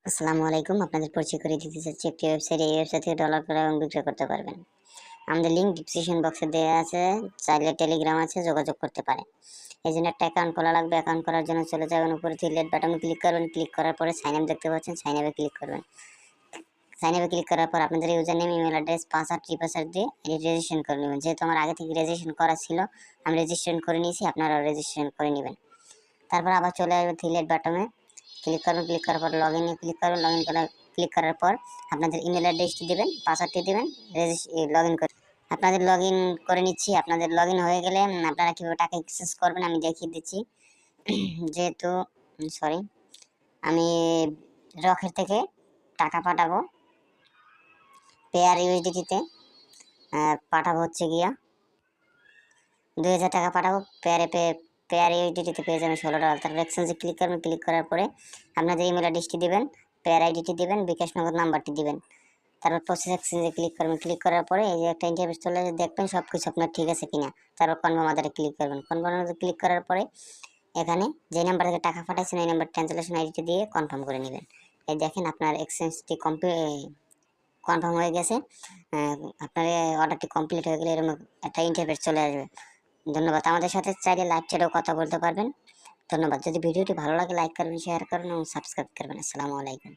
আসসালামু আলাইকুম। আপনাদের পরিচয় করিয়ে দিতে চাচ্ছি একটি ওয়েবসাইট। এই ওয়েবসাইট থেকে ডলার করে এবং বিক্রয় করতে পারবেন। আমাদের লিঙ্ক ডিসক্রিপশন বক্সে দেওয়া আছে। চাইলে টেলিগ্রাম আছে, যোগাযোগ করতে পারেন। এই জন্য একটা অ্যাকাউন্ট খোলা লাগবে। অ্যাকাউন্ট করার জন্য চলে যাবেন উপরে থ্রি বাটনে ক্লিক করবেন। ক্লিক করার পরে সাইন আপ দেখতে পাচ্ছেন, সাইন আপে ক্লিক করবেন। সাইন আপে ক্লিক করার পর আপনাদের user name, email address, password, password দিয়ে রেজিস্ট্রেশন করে নেবেন। যেহেতু আমার আগে থেকে রেজিস্ট্রেশন করা ছিল, আমি রেজিস্ট্রেশন করে নিয়েছি, আপনারাও রেজিস্ট্রেশন করে নেবেন। তারপর আবার চলে আসবেন থ্রি বাটনে ক্লিক করবেন। ক্লিক করার পর লগ ইনে ক্লিক করবেন। লগ ইন করার ক্লিক করার পর আপনাদের ইমেল অ্যাড্রেসটি দেবেন, পাসওয়ার্ডটি দেবেন, লগ ইন করে আপনাদের লগ ইন করে নিচ্ছি। আপনাদের লগ ইন হয়ে গেলে আপনারা কীভাবে টাকা এক্সচেঞ্জ করবেন আমি দেখিয়ে দিচ্ছি। যেহেতু সরি, আমি রকেট থেকে টাকা পাঠাবো পেয়ার ইউএসডিটিতে। পাঠাবো হচ্ছে গিয়া 2000 টাকা পাঠাবো পেয়ার ইউএসডিটিতে পেয়ে যাবেন $16। তারপর এক্সচেঞ্জে ক্লিক করবেন। ক্লিক করার পরে আপনাদের ইমেল অ্যাড্রেসটি দেবেন, পেয়ার আইডিটি দেবেন, বিকাশ নগদ নাম্বারটি দিবেন। তারপর প্রসেস এক্সচেঞ্জে ক্লিক করবেন। ক্লিক করার পরে এই যে একটা ইন্টারফেস চলে আসে, দেখবেন সব কিছু আপনার ঠিক আছে কিনা। তারপর কনফার্ম আদারে ক্লিক করবেন। কনফার্ম আদারে ক্লিক করার পরে এখানে যে নাম্বার থেকে টাকা পাঠাইছেন এই নাম্বার ট্রান্সলেশন আইডিটি দিয়ে কনফার্ম করে নেবেন। এই দেখেন আপনার এক্সচেঞ্জটি কনফার্ম হয়ে গেছে। আপনার অর্ডারটি কমপ্লিট হয়ে গেলে এরকম একটা ইন্টারফেস চলে আসবে। ধন্যবাদ। আমাদের সাথে চাইলে লাইভ চ্যাটেও কথা বলতে পারবেন। ধন্যবাদ। যদি ভিডিওটি ভালো লাগে লাইক করবেন, শেয়ার করবেন এবং সাবস্ক্রাইব করবেন। আসসালামু আলাইকুম।